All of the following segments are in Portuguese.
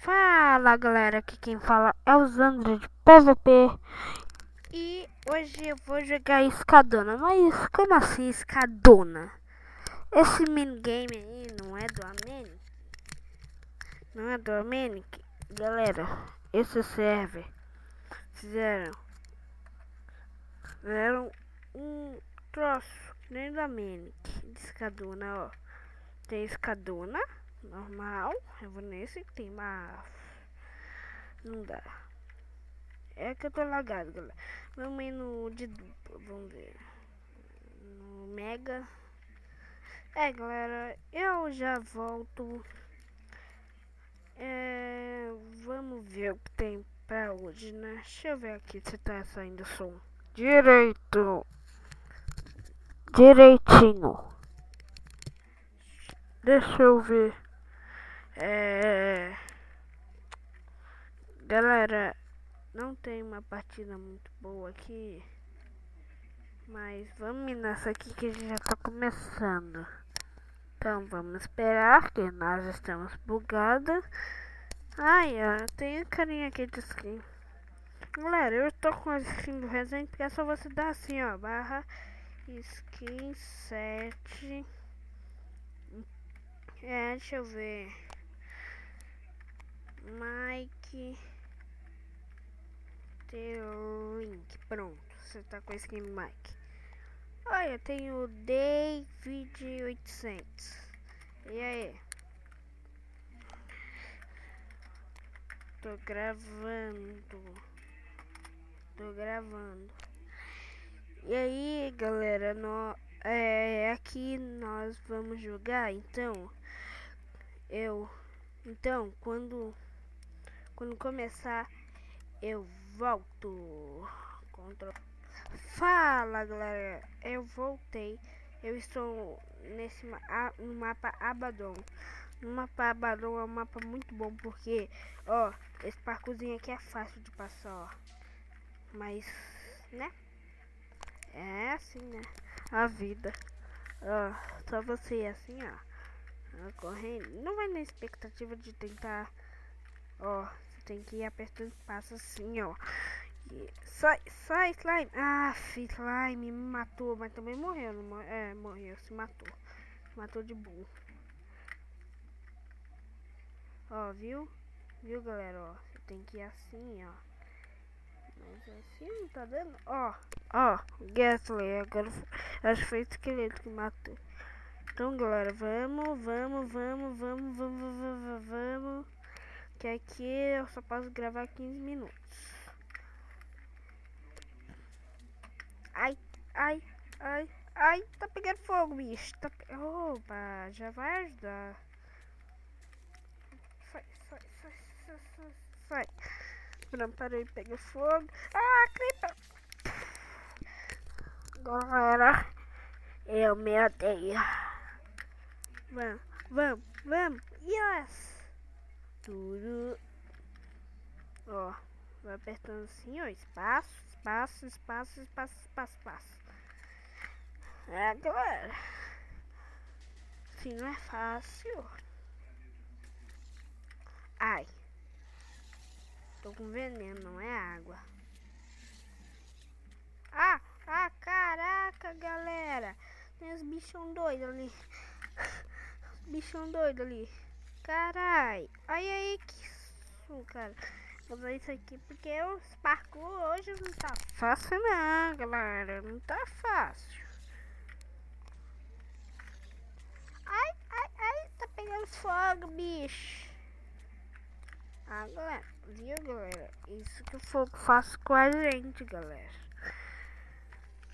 Fala galera, aqui quem fala é o Zandra de PVP. E hoje eu vou jogar Escadona. Mas como assim Escadona? Esse minigame aí não é do Amenic? Não é do Amenic? Galera, esse server fizeram um troço que nem do Amenic de Escadona, ó. Tem Escadona normal, eu vou nesse que tem uma... Não dá. É que eu tô lagado, galera. Vamos ir no de dupla, vamos ver. No Mega. Galera, eu já volto. Vamos ver o que tem pra hoje, né? Deixa eu ver aqui se tá saindo som. Direitinho. Deixa eu ver. Galera, não tem uma partida muito boa aqui. Mas vamos nessa aqui que a gente já tá começando. Então vamos esperar que nós estamos bugados. Ai, ó, tem a carinha aqui de skin. Galera, eu tô com a skin do Resident porque é só você dar assim, ó, barra skin 7. Deixa eu ver. Mike Link, pronto, você tá com a skin do Mike. Olha, eu tenho o David 800. E aí? Tô gravando. E aí, galera, aqui nós vamos jogar, então quando começar eu volto. Fala, galera, eu voltei. Eu estou no mapa Abaddon. O mapa Abaddon é um mapa muito bom porque, ó, esse parkourzinho aqui é fácil de passar, ó. Mas, né? É assim, né? A vida. Ó, só você assim, ó. Correndo. Não vai na expectativa de tentar. Ó, você tem que ir apertando passo assim, ó. Sai, slime. Ah, slime me matou, mas também morreu. Não, morreu, se matou. Se matou de burro. Ó, viu? Viu, galera? Ó, você tem que ir assim, ó. Mas assim não tá dando. Ó, Gasly. Agora acho que foi o esqueleto que matou. Então, galera, vamos. Que aqui eu só posso gravar 15 minutos. Ai, tá pegando fogo, bicho. Opa, já vai ajudar. Sai. Não, parei, pega fogo. Ah, creeper. Galera, eu me odeio. Vamos. Yes. Tudo. Ó, vai apertando assim, ó. Espaço. Galera. Assim não é fácil. Ai. Tô com veneno, não é água. Caraca, galera. Tem os bichão doidos ali. Carai. Aí, que isso, cara. Vou fazer isso aqui porque os parkour hoje não tá fácil não, galera. Não tá fácil. Ai, tá pegando fogo, bicho. Galera, viu, galera? Isso que o fogo faz com a gente, galera.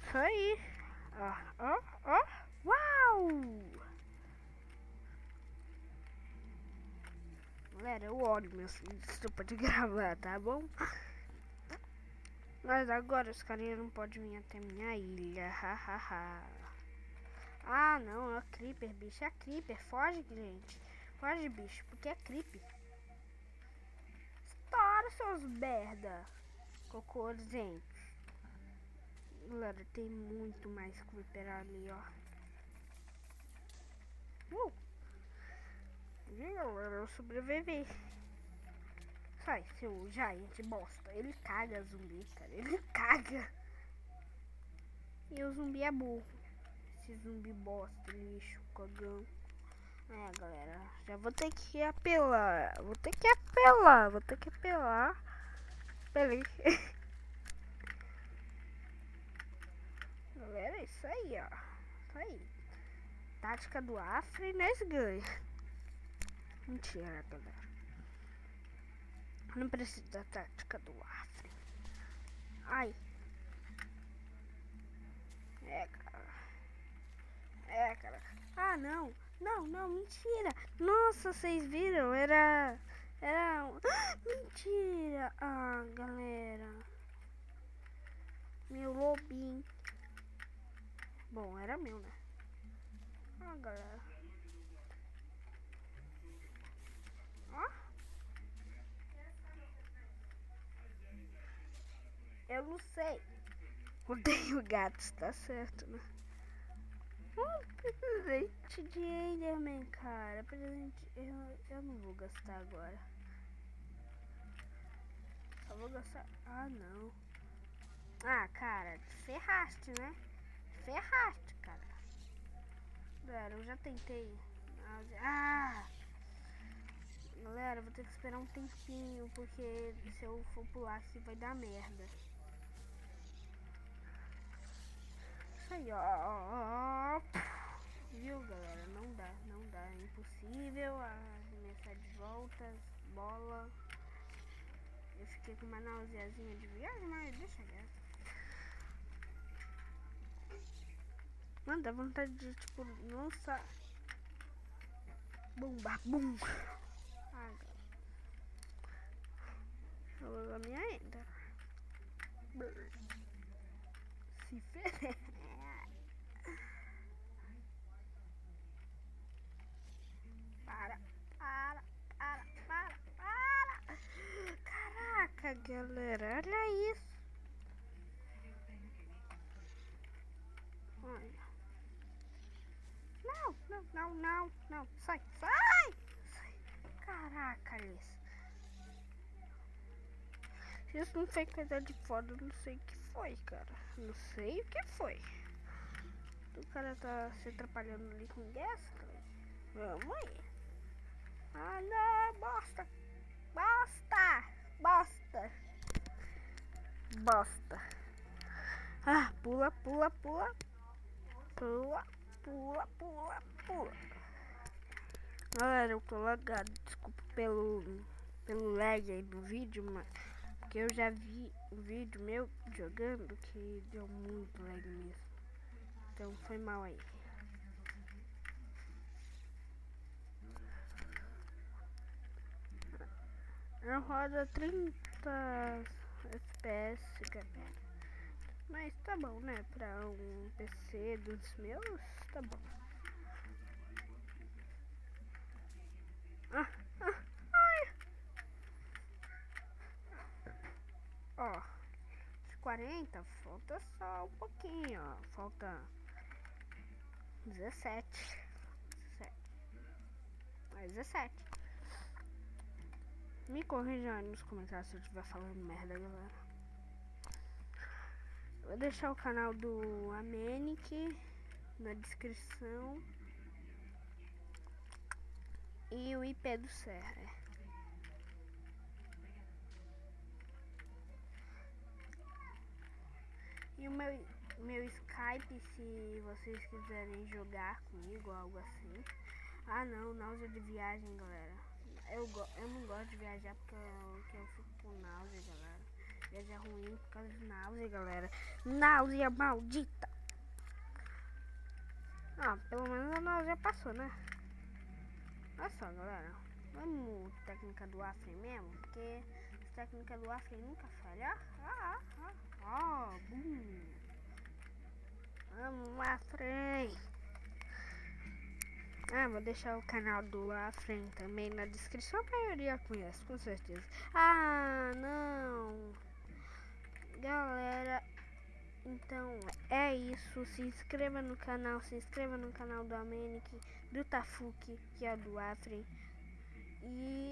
Isso aí. Ó. Uau! Galera, eu odio meus desculpa de gravar, tá bom? Mas agora os carinhas não podem vir até minha ilha, hahaha. Não, é creeper, bicho, é creeper. Foge, gente. Foge, bicho, porque é creeper. Estoura, seus merda. Cocôzinho. Galera, tem muito mais creeper ali, ó. Viu, galera? Eu sobrevivi. Sai, seu giant bosta. Ele caga zumbi, cara. Ele caga. E o zumbi é burro. Esse zumbi bosta, lixo, cagão. É, galera. Já vou ter que apelar. Vou ter que apelar. Peraí. Galera, é isso aí, ó. Isso aí. Tática do Afra e nós ganha. Mentira, galera. Não preciso da tática do Afra. Ai. É, cara. É, cara. Ah, não. Não, mentira. Nossa, vocês viram? Era... Mentira. Ah, galera. Meu lobinho. Bom, era meu, né? Ah, galera. Ó. Eu não sei. Odeio gatos, tá certo, né? Presente de Enderman, cara. Presente. Eu não vou gastar agora. Só vou gastar. Ah, não. Ah, cara, ferraste, né? Ferraste, cara. Galera, eu já tentei. Ah! Galera, eu vou ter que esperar um tempinho, porque se eu for pular aqui vai dar merda. Isso aí, ó. Viu, galera? Não dá. É impossível arremessar de volta, bola. Eu fiquei com uma nauseazinha de viagem, mas deixa quieto. Mano, dá vontade de, tipo, lançar. Bumba, bum. Ah, eu vou usar minha enda. Se ferrar. Para. Caraca, galera, olha isso. Olha. Não. Sai. Caraca, Alice. Se isso não foi coisa de foda, eu não sei o que foi, cara. Não sei o que foi. O cara tá se atrapalhando ali com o gas, cara. Vamos aí. Ah, não, bosta. Ah, pula. Galera, eu tô lagado. Desculpa pelo lag aí do vídeo, mas porque eu já vi um vídeo meu jogando que deu muito lag mesmo. Então foi mal aí. Eu rodo 30 FPS, galera. Mas tá bom, né? Pra um PC dos meus, tá bom. Ó, de 40, falta só um pouquinho, ó. Falta 17. 17. Me corrija aí nos comentários se eu estiver falando merda, galera. Vou deixar o canal do Amenic na descrição. E o IP do server. E o meu Skype, se vocês quiserem jogar comigo ou algo assim. Ah não, náusea de viagem, galera. Eu não gosto de viajar porque eu fico com náusea, galera. Viajar ruim por causa de náusea, galera. Náusea maldita. Ah, pelo menos a náusea passou, né? Olha só, galera. Vamos técnica do Afra mesmo, porque a técnica do Afra nunca falha. Bum. Vamos lá, frente. Ah, vou deixar o canal do Afren também na descrição, a maioria conhece, com certeza. Ah, não. Galera, então é isso. Se inscreva no canal, do Amenic, do Tafuki, que é do Afren. E